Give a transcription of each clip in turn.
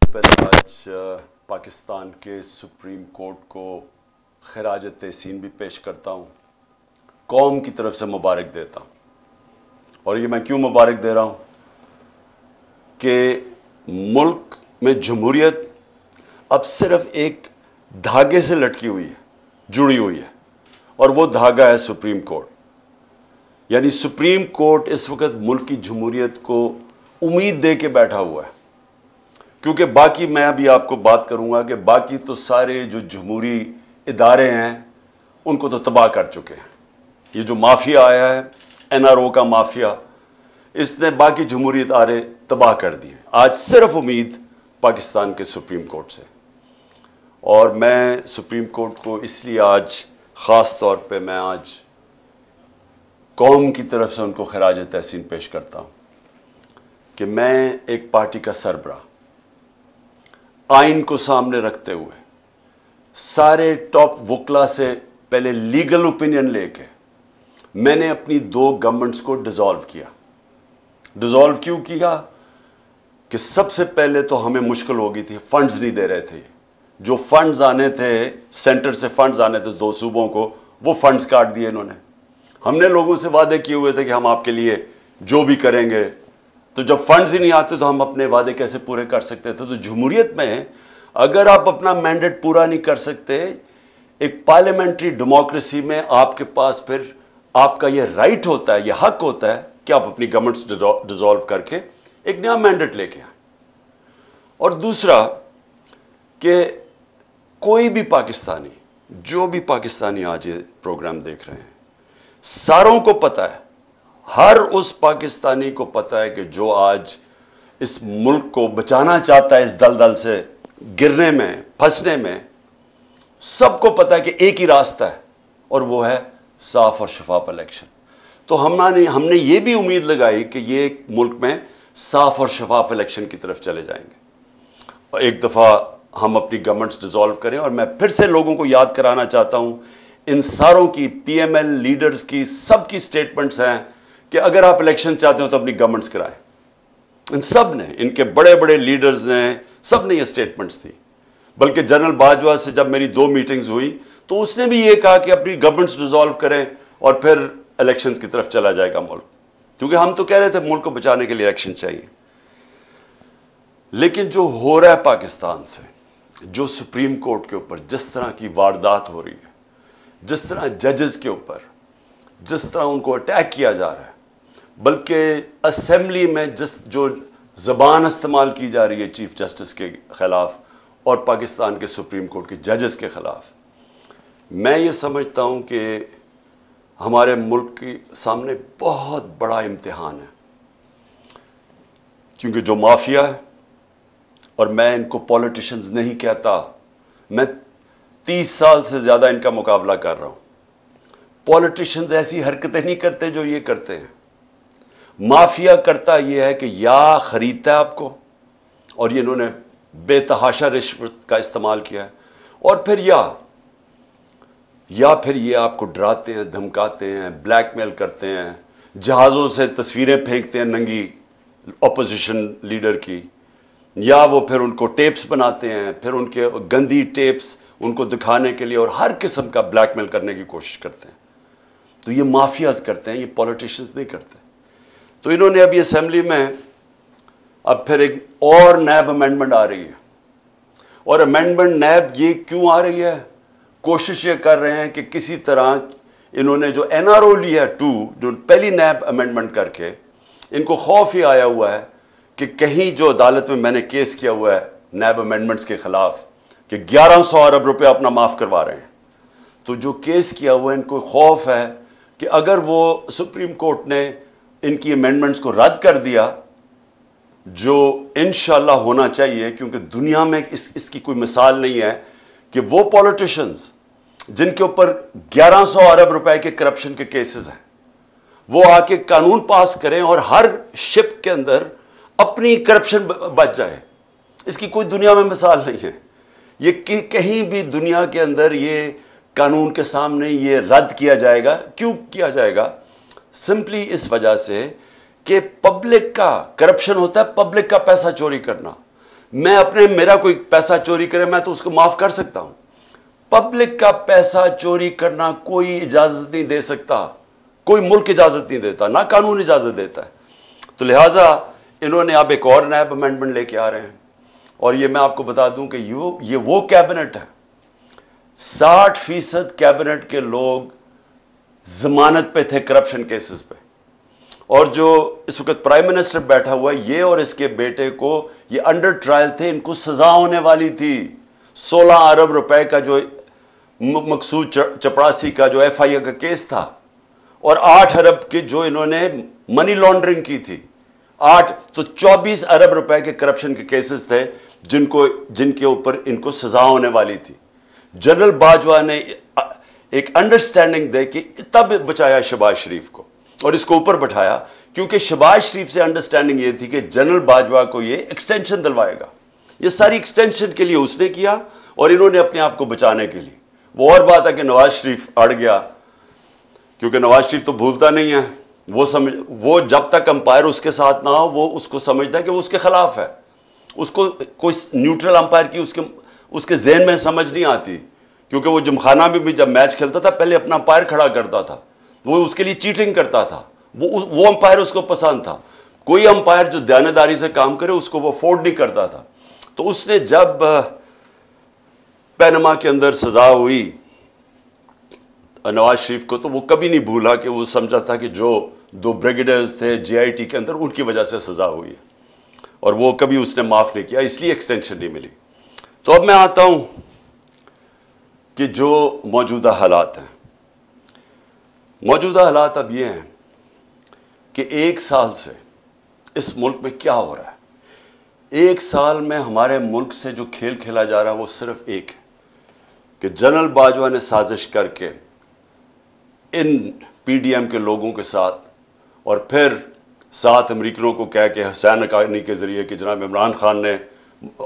पहले आज पाकिस्तान के सुप्रीम कोर्ट को खराज तहसीन भी पेश करता हूं, कौम की तरफ से मुबारक देता हूं। और ये मैं क्यों मुबारक दे रहा हूं कि मुल्क में जमहूरियत अब सिर्फ एक धागे से लटकी हुई है, जुड़ी हुई है, और वो धागा है सुप्रीम कोर्ट। यानी सुप्रीम कोर्ट इस वक्त मुल्क की जमहूरियत को उम्मीद दे के बैठा हुआ है, क्योंकि बाकी मैं अभी आपको बात करूंगा कि बाकी तो सारे जो जमहूरी इदारे हैं उनको तो तबाह कर चुके हैं। ये जो माफिया आया है, एनआरओ का माफिया, इसने बाकी जमहूरी इदारे तबाह कर दिए। आज सिर्फ उम्मीद पाकिस्तान के सुप्रीम कोर्ट से, और मैं सुप्रीम कोर्ट को इसलिए आज खास तौर पे मैं आज कौम की तरफ से उनको खराज तहसीन पेश करता हूं कि मैं एक पार्टी का सरबराह आइन को सामने रखते हुए सारे टॉप वकला से पहले लीगल ओपिनियन लेके मैंने अपनी 2 गवर्नमेंट्स को डिसॉल्व किया। डिसॉल्व क्यों किया कि सबसे पहले तो हमें मुश्किल हो गई थी, फंड्स नहीं दे रहे थे। जो फंड्स आने थे, सेंटर से फंड्स आने थे 2 सूबों को, वो फंड्स काट दिए इन्होंने। हमने लोगों से वादे किए हुए थे कि हम आपके लिए जो भी करेंगे, तो जब फंड्स ही नहीं आते तो हम अपने वादे कैसे पूरे कर सकते थे। तो जमहूरियत में अगर आप अपना मैंडेट पूरा नहीं कर सकते, एक पार्लियामेंट्री डेमोक्रेसी में आपके पास फिर आपका यह राइट होता है, यह हक होता है कि आप अपनी गवर्नमेंट्स डिसॉल्व करके एक नया मैंडेट लेके आए। और दूसरा कि कोई भी पाकिस्तानी, जो भी पाकिस्तानी आज ये प्रोग्राम देख रहे हैं, सारों को पता है, हर उस पाकिस्तानी को पता है कि जो आज इस मुल्क को बचाना चाहता है इस दलदल से गिरने में, फंसने में, सबको पता है कि एक ही रास्ता है और वो है साफ और शफाफ इलेक्शन। तो हमने ये भी उम्मीद लगाई कि ये मुल्क में साफ और शफाफ इलेक्शन की तरफ चले जाएंगे और एक दफा हम अपनी गवर्नमेंट्स डिसॉल्व करें। और मैं फिर से लोगों को याद कराना चाहता हूं, इन सारों की, पीएमएल लीडर्स की, सबकी स्टेटमेंट्स हैं कि अगर आप इलेक्शन चाहते हो तो अपनी गवर्नमेंट्स कराएं। इन सब ने, इनके बड़े बड़े लीडर्स ने, सब ने ये स्टेटमेंट्स दी। बल्कि जनरल बाजवा से जब मेरी 2 मीटिंग्स हुई तो उसने भी ये कहा कि अपनी गवर्नमेंट्स डिसॉल्व करें और फिर इलेक्शंस की तरफ चला जाएगा मुल्क, क्योंकि हम तो कह रहे थे मुल्क को बचाने के लिए इलेक्शन चाहिए। लेकिन जो हो रहा है पाकिस्तान से, जो सुप्रीम कोर्ट के ऊपर जिस तरह की वारदात हो रही है, जिस तरह जजेस के ऊपर जिस तरह उनको अटैक किया जा रहा है, बल्कि असेंबली में जो जबान इस्तेमाल की जा रही है चीफ जस्टिस के खिलाफ और पाकिस्तान के सुप्रीम कोर्ट के जजेस के खिलाफ, मैं ये समझता हूं कि हमारे मुल्क के सामने बहुत बड़ा इम्तिहान है। क्योंकि जो माफिया है, और मैं इनको पॉलिटिशियंस नहीं कहता, मैं 30 साल से ज्यादा इनका मुकाबला कर रहा हूं। पॉलिटिशियंस ऐसी हरकतें नहीं करते जो ये करते हैं। माफिया करता यह है कि या खरीदता है आपको, और ये इन्होंने बेतहाशा रिश्वत का इस्तेमाल किया है, और फिर या फिर ये आपको डराते हैं, धमकाते हैं, ब्लैकमेल करते हैं, जहाजों से तस्वीरें फेंकते हैं नंगी ऑपोजिशन लीडर की, या वो फिर उनको टेप्स बनाते हैं, फिर उनके गंदी टेप्स उनको दिखाने के लिए और हर किस्म का ब्लैकमेल करने की कोशिश करते हैं। तो ये माफियाज करते हैं, ये पॉलिटिशियंस नहीं करते। तो इन्होंने अभी असेंबली में अब फिर एक और नैब अमेंडमेंट आ रही है, और अमेंडमेंट नैब ये क्यों आ रही है? कोशिश ये कर रहे हैं कि किसी तरह इन्होंने जो एनआरओ लिया 2, जो पहली नैब अमेंडमेंट करके, इनको खौफ ही आया हुआ है कि कहीं जो अदालत में मैंने केस किया हुआ है नैब अमेंडमेंट्स के खिलाफ कि 1100 अरब रुपए अपना माफ करवा रहे हैं, तो जो केस किया हुआ है इनको खौफ है कि अगर वो सुप्रीम कोर्ट ने इनकी अमेंडमेंट्स को रद्द कर दिया, जो इंशाल्लाह होना चाहिए, क्योंकि दुनिया में इसकी कोई मिसाल नहीं है कि वो पॉलिटिशियंस जिनके ऊपर 1100 अरब रुपए के करप्शन के केसेस हैं, वो आके कानून पास करें और हर शिप के अंदर अपनी करप्शन बच जाए। इसकी कोई दुनिया में मिसाल नहीं है। ये कहीं भी दुनिया के अंदर ये कानून के सामने ये रद्द किया जाएगा। क्यों किया जाएगा? सिंपली इस वजह से कि पब्लिक का करप्शन होता है, पब्लिक का पैसा चोरी करना। मेरा कोई पैसा चोरी करे, मैं तो उसको माफ कर सकता हूं। पब्लिक का पैसा चोरी करना कोई इजाजत नहीं दे सकता, कोई मुल्क इजाजत नहीं देता, ना कानून इजाजत देता है। तो लिहाजा इन्होंने अब एक और नया अमेंडमेंट लेके आ रहे हैं, और ये मैं आपको बता दूं कि ये वो कैबिनेट है, 60% कैबिनेट के लोग जमानत पे थे करप्शन केसेस पे, और जो इस वक्त प्राइम मिनिस्टर बैठा हुआ है, ये और इसके बेटे को ये अंडर ट्रायल थे, इनको सजा होने वाली थी। 16 अरब रुपए का जो मकसूद चपरासी का जो FIA का केस था, और 8 अरब की जो इन्होंने मनी लॉन्ड्रिंग की थी, 8 तो 24 अरब रुपए के करप्शन के केसेस थे जिनके ऊपर इनको सजा होने वाली थी। जनरल बाजवा ने एक अंडरस्टैंडिंग दे कि तब बचाया शहबाज शरीफ को और इसको ऊपर बैठाया, क्योंकि शहबाज शरीफ से अंडरस्टैंडिंग ये थी कि जनरल बाजवा को ये एक्सटेंशन दिलवाएगा। ये सारी एक्सटेंशन के लिए उसने किया, और इन्होंने अपने आप को बचाने के लिए। वो और बात है कि नवाज शरीफ अड़ गया, क्योंकि नवाज शरीफ तो भूलता नहीं है, वो जब तक अंपायर उसके साथ ना हो, वो उसको समझता है कि वो उसके खिलाफ है। उसको कोई न्यूट्रल अंपायर की उसके ज़हन में समझ नहीं आती, क्योंकि वो जिमखाना में भी जब मैच खेलता था पहले अपना अंपायर खड़ा करता था, वो उसके लिए चीटिंग करता था, वो अंपायर उसको पसंद था। कोई अंपायर जो दयानतदारी से काम करे उसको वो अफोर्ड नहीं करता था। तो उसने जब पैनमा के अंदर सजा हुई नवाज शरीफ को, तो वो कभी नहीं भूला कि वो समझा था कि जो 2 ब्रिगेडियर्स थे JIT के अंदर, उनकी वजह से सजा हुई है, और वो कभी उसने माफ नहीं किया, इसलिए एक्सटेंशन नहीं मिली। तो अब मैं आता हूं कि जो मौजूदा हालात हैं, मौजूदा हालात अब ये हैं कि 1 साल से इस मुल्क में क्या हो रहा है। 1 साल में हमारे मुल्क से जो खेल खेला जा रहा है वो सिर्फ एक है कि जनरल बाजवा ने साजिश करके इन PDM के लोगों के साथ, और फिर 7 अमरीकनों को कह के हुसैन हक्कानी के जरिए कि जनाब इमरान खान ने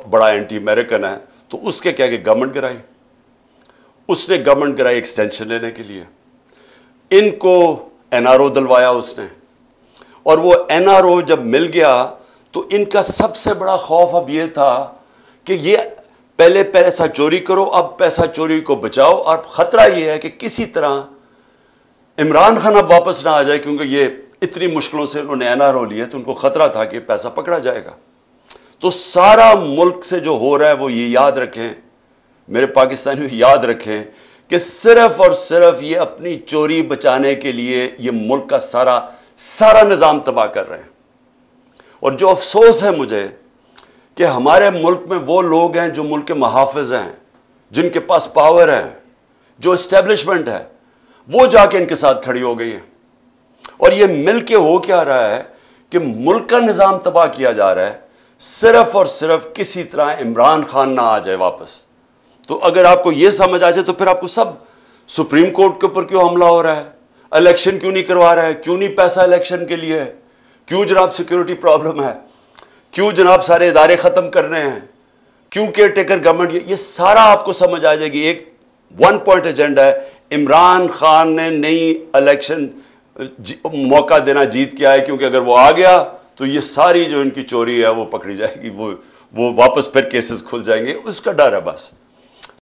बड़ा एंटी अमेरिकन है, तो उसके कह के गवर्नमेंट गिराई। उसने गवर्नमेंट गिराई एक्सटेंशन लेने के लिए। इनको NRO दिलवाया उसने, और वो NRO जब मिल गया तो इनका सबसे बड़ा खौफ अब ये था कि ये पहले पैसा चोरी करो, अब पैसा चोरी को बचाओ, और खतरा ये है कि किसी तरह इमरान खान अब वापस ना आ जाए, क्योंकि ये इतनी मुश्किलों से उन्होंने NRO लिया, तो उनको खतरा था कि पैसा पकड़ा जाएगा। तो सारा मुल्क से जो हो रहा है वो ये याद रखें, मेरे पाकिस्तानी याद रखें कि सिर्फ और सिर्फ ये अपनी चोरी बचाने के लिए ये मुल्क का सारा निजाम तबाह कर रहे हैं। और जो अफसोस है मुझे कि हमारे मुल्क में वो लोग हैं जो मुल्क के मुहाफिज हैं, जिनके पास पावर है, जो एस्टेब्लिशमेंट है, वो जाके इनके साथ खड़ी हो गई है। और ये मिल के हो क्या रहा है कि मुल्क का निजाम तबाह किया जा रहा है, सिर्फ और सिर्फ किसी तरह इमरान खान ना आ जाए वापस। तो अगर आपको यह समझ आ जाए तो फिर आपको सब सुप्रीम कोर्ट के ऊपर क्यों हमला हो रहा है, इलेक्शन क्यों नहीं करवा रहा है, क्यों नहीं पैसा इलेक्शन के लिए है, क्यों जनाब सिक्योरिटी प्रॉब्लम है, क्यों जनाब सारे इदारे खत्म कर रहे हैं, क्यों केयर टेकर गवर्नमेंट, ये सारा आपको समझ आ जाएगी। एक 1 पॉइंट एजेंडा है, इमरान खान ने नई इलेक्शन मौका देना जीत के आए, क्योंकि अगर वो आ गया तो ये सारी जो इनकी चोरी है वो पकड़ी जाएगी, वो वापस फिर केसेस खुल जाएंगे, उसका डर है बस।